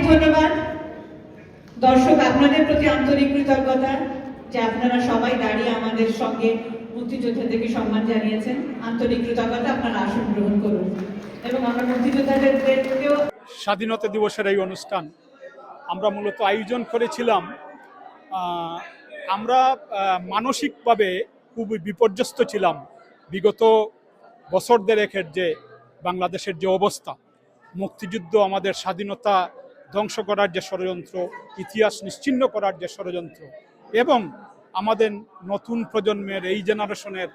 ধন্যবাদ। দর্শক, আপনাদের প্রতি আন্তরিক কৃতজ্ঞতা যে আপনারা সবাই দাঁড়িয়ে আমাদের সঙ্গে মুক্তিযোদ্ধাদেরকে সম্মান জানিয়েছেন। আন্তরিক কৃতজ্ঞতা। আপনারা আসন গ্রহণ করুন এবং আমরা মুক্তিযোদ্ধাদেরকেও। স্বাধীনতা দিবসের এই অনুষ্ঠান আমরা মূলত আয়োজন করেছিলাম। আমরা মানসিকভাবে খুব বিপর্যস্ত ছিলাম। বিগত বছর দেড়েকের যে বাংলাদেশের যে অবস্থা, মুক্তিযুদ্ধ আমাদের স্বাধীনতা ধ্বংস করার যে ষড়যন্ত্র, ইতিহাস নিশ্চিহ্ন করার যে ষড়যন্ত্র, এবং আমাদের নতুন প্রজন্মের এই জেনারেশনের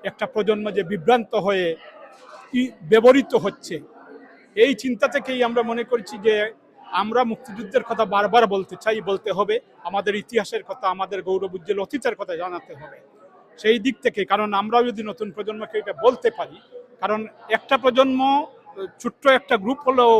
একটা প্রজন্ম যে বিভ্রান্ত হয়ে ব্যবহৃত হচ্ছে, এই চিন্তা থেকেই আমরা মনে করছি যে আমরা মুক্তিযুদ্ধের কথা বারবার বলতে হবে, আমাদের ইতিহাসের কথা, আমাদের গৌরব উজ্জ্বল অতীতের কথা জানাতে হবে। সেই দিক থেকে, কারণ আমরাও যদি নতুন প্রজন্মকে এটা বলতে পারি, কারণ একটা প্রজন্ম ছোট্ট একটা গ্রুপ হলেও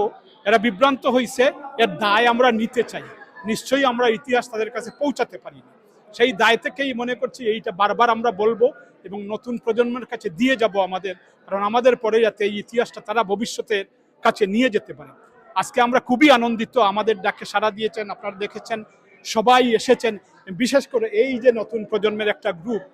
এরা বিভ্রান্ত হয়েছে, এর দায় আমরা নিতে চাই। নিশ্চয়ই আমরা ইতিহাস তাদের কাছে পৌঁছাতে পারি না, সেই দায় থেকেই মনে করছি এইটা বারবার আমরা বলবো এবং নতুন প্রজন্মের কাছে দিয়ে যাব আমাদের, কারণ আমাদের পরে যাতে এই ইতিহাসটা তারা ভবিষ্যতের কাছে নিয়ে যেতে পারে। আজকে আমরা খুবই আনন্দিত, আমাদের ডাকে সাড়া দিয়েছেন, আপনারা দেখেছেন, সবাই এসেছেন। বিশেষ করে এই যে নতুন প্রজন্মের একটা গ্রুপ,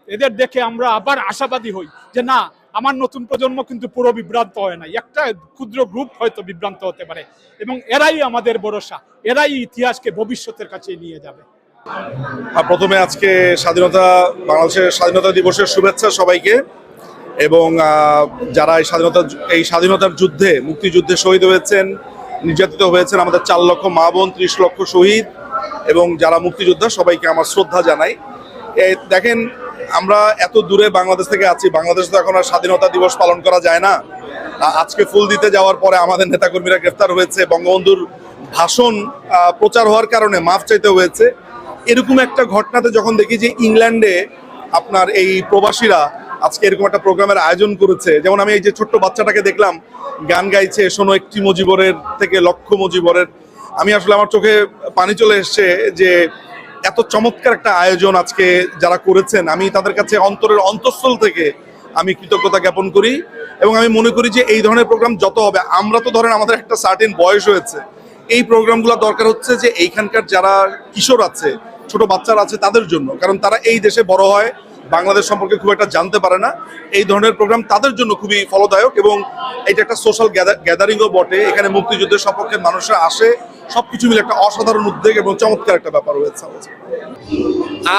এদের দেখে আমরা আবার আশাবাদী হই যে না, আমার নতুন প্রজন্ম কিন্তু পুরো বিভ্রান্ত হয় না, একটা ক্ষুদ্র গ্রুপ হয়তো বিভ্রান্ত হতে পারে, এবং এরাই আমাদের ভরসা, এরাই ইতিহাসকে ভবিষ্যতের কাছে নিয়ে যাবে। প্রথমে আজকে বাংলাদেশের স্বাধীনতা দিবসের শুভেচ্ছা সবাইকে, এবং যারা এই স্বাধীনতার যুদ্ধে, মুক্তিযুদ্ধে শহীদ হয়েছেন, নির্যাতিত হয়েছেন, আমাদের 4 লক্ষ মা বোন, 30 লক্ষ শহীদ এবং যারা মুক্তিযোদ্ধা, সবাইকে আমার শ্রদ্ধা জানাই। দেখেন, আমরা এত দূরে বাংলাদেশ থেকে আছি, বাংলাদেশ তো এখন আর স্বাধীনতা দিবস পালন করা যায় না। আজকে ফুল দিতে যাওয়ার পরে আমাদের নেতাকর্মীরা গ্রেফতার হয়েছে, বঙ্গবন্ধুর ভাষণ প্রচার হওয়ার কারণে মাফ চাইতে হয়েছে। এরকম একটা ঘটনাতে যখন দেখি যে ইংল্যান্ডে আপনার এই প্রবাসীরা আজকে এরকম একটা প্রোগ্রামের আয়োজন করেছে, যেমন আমি এই যে ছোট্ট বাচ্চাটাকে দেখলাম গান গাইছে, শোনো একটি মুজিবরের থেকে লক্ষ মুজিবরের, আমি আসলে আমার চোখে পানি চলে এসছে যে এত চমৎকার একটা আয়োজন আজকে যারা করেছেন, আমি তাদের কাছে অন্তরের অন্তঃস্থল থেকে আমি কৃতজ্ঞতা জ্ঞাপন করি। এবং আমি মনে করি যে এই ধরনের প্রোগ্রাম যত হবে, আমরা তো ধরেন আমাদের একটা সার্টেন বয়স হয়েছে, এই প্রোগ্রামগুলো দরকার হচ্ছে যে এইখানকার যারা কিশোর আছে, ছোট বাচ্চারা আছে, তাদের জন্য, কারণ তারা এই দেশে বড় হয়, বাংলাদেশ সম্পর্কে খুব একটা জানতে পারে না। এই ধরনের প্রোগ্রাম তাদের জন্য খুবই ফলদায়ক, এবং এটা একটা সোশ্যাল গ্যাদারিংও বটে। এখানে মুক্তিযুদ্ধের সপক্ষে মানুষরা আসে, সবকিছু মিলে একটা অসাধারণ উদ্যোগ এবং চমৎকার একটা ব্যাপার হয়েছে।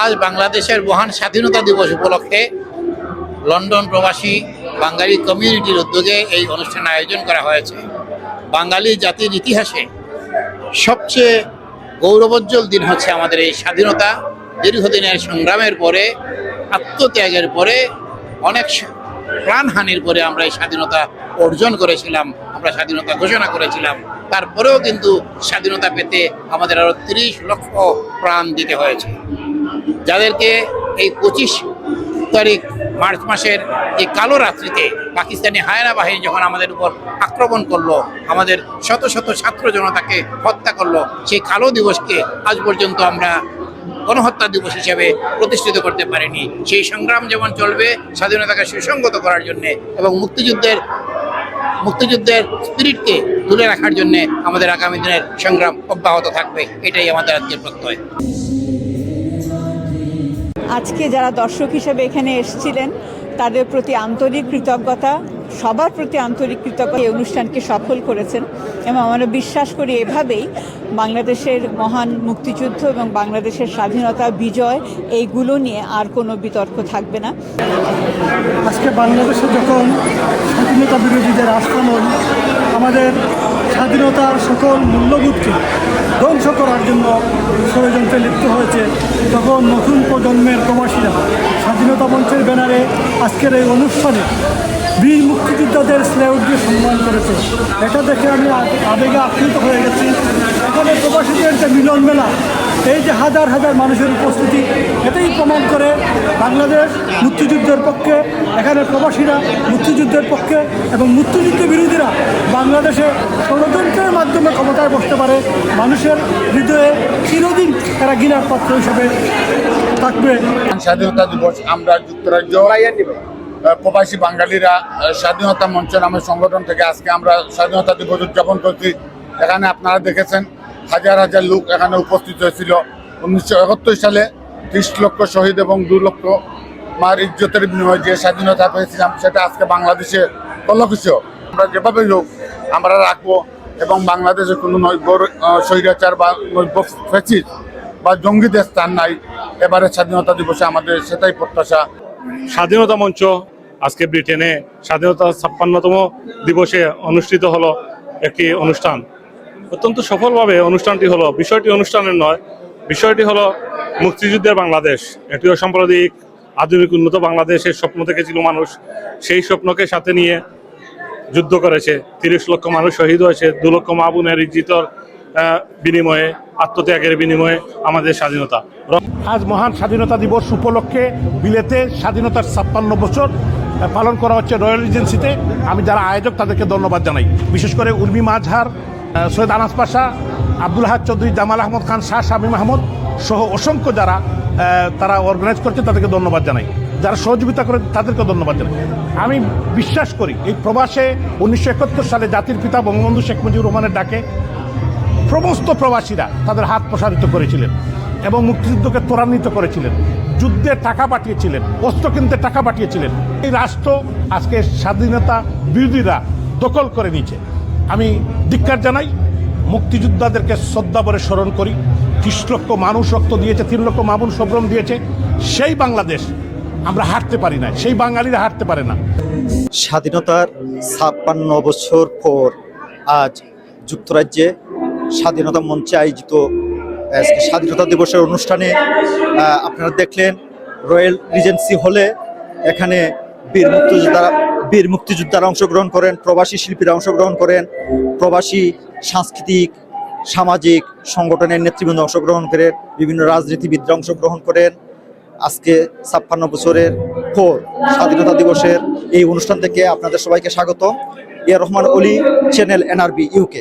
আজ বাংলাদেশের মহান স্বাধীনতা দিবস উপলক্ষে লন্ডন প্রবাসী বাঙালি কমিউনিটির উদ্যোগে এই অনুষ্ঠান আয়োজন করা হয়েছে। বাঙালি জাতির ইতিহাসে সবচেয়ে গৌরবোজ্জ্বল দিন হচ্ছে আমাদের এই স্বাধীনতা। দীর্ঘদিনের সংগ্রামের পরে, আত্মত্যাগের পরে, অনেক প্রাণহানির পরে আমরা এই স্বাধীনতা অর্জন করেছিলাম, আমরা স্বাধীনতা ঘোষণা করেছিলাম। তারপরেও কিন্তু স্বাধীনতা পেতে আমাদের আরও 30 লক্ষ প্রাণ দিতে হয়েছে, যাদেরকে এই 25 তারিখ মার্চ মাসের যে কালো রাত্রিতে পাকিস্তানি হায়না বাহিনী যখন আমাদের উপর আক্রমণ করলো, আমাদের শত শত ছাত্র জনতাকে হত্যা করলো, সেই কালো দিবসকে আজ পর্যন্ত আমরা গণহত্যা দিবস হিসেবে প্রতিষ্ঠিত করতে পারিনি। সেই সংগ্রাম যেমন চলবে স্বাধীনতাকে সুসংগত করার জন্যে, এবং মুক্তিযুদ্ধের স্পিরিটকে তুলে রাখার জন্যে আমাদের আগামী দিনের সংগ্রাম অব্যাহত থাকবে। এটাই আমাদের আজকের প্রত্যয়। আজকে যারা দর্শক হিসেবে এখানে এসেছিলেন, তাদের প্রতি আন্তরিক কৃতজ্ঞতা, সবার প্রতি আন্তরিক কৃতজ্ঞতা। এই অনুষ্ঠানকে সফল করেছেন, এবং আমরা বিশ্বাস করি এভাবেই বাংলাদেশের মহান মুক্তিযুদ্ধ এবং বাংলাদেশের স্বাধীনতা বিজয়, এইগুলো নিয়ে আর কোনো বিতর্ক থাকবে না। আজকে বাংলাদেশে যখন স্বাধীনতা বিরোধীদের আক্রমণ আমাদের স্বাধীনতার সকল মূল্যবোধকে ধ্বংস করার জন্য ষড়যন্ত্রে লিপ্ত হয়েছে, তখন নতুন প্রজন্মের প্রবাসীরা স্বাধীনতা মঞ্চের ব্যানারে আজকের এই অনুষ্ঠানে বীর মুক্তিযোদ্ধাদের স্লেউট দিয়ে সম্মান করেছে। এটা দেখে আমি আবেগে আপ্লুত হয়ে গেছি। এখানে প্রবাসীদের যে মিলন মেলা, এই যে হাজার হাজার মানুষের উপস্থিতি, এটাই প্রমাণ করে বাংলাদেশ মুক্তিযুদ্ধের পক্ষে, এখানে প্রবাসীরা মুক্তিযুদ্ধের পক্ষে, এবং মুক্তিযুদ্ধ বিরোধীরা বাংলাদেশে ষড়যন্ত্রের মাধ্যমে ক্ষমতায় বসতে পারে। মানুষের হৃদয়ে চিরদিন তারা ঘৃণার পাত্র হিসেবে থাকবে। স্বাধীনতা দিবস আমরা যুক্তরাজ্য প্রবাসী বাঙালিরা স্বাধীনতা মঞ্চ নামের সংগঠন থেকে আজকে আমরা স্বাধীনতা দিবস উদযাপন করছি। এখানে আপনারা দেখেছেন হাজার হাজার লোক এখানে উপস্থিত হয়েছিল। 1971 সালে 30 লক্ষ শহীদ এবং 2 লক্ষ মার ইজ্জতের বিনিময়ে যে স্বাধীনতা পেয়েছিলাম, সেটা আজকে বাংলাদেশে কলঙ্কিত। আমরা যেভাবে হোক আমরা রাখবো এবং বাংলাদেশে কোনো নৈব স্বৈরাচার বা নৈব ফ্যাসিস্ট বা জঙ্গিদের স্থান নাই। এবারে স্বাধীনতা দিবসে আমাদের সেটাই প্রত্যাশা। স্বাধীনতা মঞ্চ আজকে ব্রিটেনে স্বাধীনতা 56তম দিবসে অনুষ্ঠিত হলো একটি অনুষ্ঠান। অত্যন্ত সফলভাবে অনুষ্ঠানটি হলো। বিষয়টি অনুষ্ঠানের নয়, বিষয়টি হলো মুক্তিযুদ্ধের বাংলাদেশ, এটিও সাম্প্রদায়িক আধুনিক উন্নত বাংলাদেশের স্বপ্ন দেখেছিল মানুষ। সেই স্বপ্নকে সাথে নিয়ে যুদ্ধ করেছে। 30 লক্ষ মানুষ শহীদ হয়েছে, 2 লক্ষ মা বোনের ইজ্জতের বিনিময়ে, আত্মত্যাগের বিনিময়ে আমাদের স্বাধীনতা। আজ মহান স্বাধীনতা দিবস উপলক্ষে বিলেতে স্বাধীনতার 56 বছর পালন করা হচ্ছে রয়্যাল রিজেন্সিতে। আমি যারা আয়োজক তাদেরকে ধন্যবাদ জানাই, বিশেষ করে উর্মি মাজহার, সৈয়দ আনাস পাশা, আব্দুল হাদ চৌধুরী, জামাল আহমদ খান, শাহ শামীম আহমদ সহ অসংখ্য যারা তারা অর্গানাইজ করছে তাদেরকে ধন্যবাদ জানাই, যারা সহযোগিতা করে তাদেরকে ধন্যবাদ জানাই। আমি বিশ্বাস করি এই প্রবাসে 1971 সালে জাতির পিতা বঙ্গবন্ধু শেখ মুজিবুর রহমানের ডাকে সমস্ত প্রবাসীরা তাদের হাত প্রসারিত করেছিলেন এবং মুক্তিযুদ্ধকে ত্বরান্বিত করেছিলেন, যুদ্ধে টাকা পাঠিয়েছিলেন, অস্ত্র কিনতে টাকা পাঠিয়েছিলেন। এই রাষ্ট্র আজকে স্বাধীনতা বিরোধীরা দখল করে নিয়েছে। আমি ধিক্কার জানাই, মুক্তিযোদ্ধাদেরকে শ্রদ্ধা ভরে স্মরণ করি। 30 লক্ষ মানুষ রক্ত দিয়েছে, 3 লক্ষ মা বোন সম্ভ্রম দিয়েছে। সেই বাংলাদেশ আমরা হারতে পারি না, সেই বাঙালিরা হারতে পারে না। স্বাধীনতার 56 বছর পর আজ যুক্তরাজ্যে স্বাধীনতা মঞ্চে আয়োজিত স্বাধীনতা দিবসের অনুষ্ঠানে আপনারা দেখলেন রয়্যাল রিজেন্সি হলে এখানে বীর মুক্তিযোদ্ধারা অংশগ্রহণ করেন, প্রবাসী শিল্পীরা অংশগ্রহণ করেন, প্রবাসী সাংস্কৃতিক সামাজিক সংগঠনের নেতৃবৃন্দ অংশগ্রহণ করেন, বিভিন্ন রাজনীতিবিদরা অংশগ্রহণ করেন। আজকে 56 বছরের পর স্বাধীনতা দিবসের এই অনুষ্ঠান থেকে আপনাদের সবাইকে স্বাগত। এ রহমান অলি, চ্যানেল NRB UK।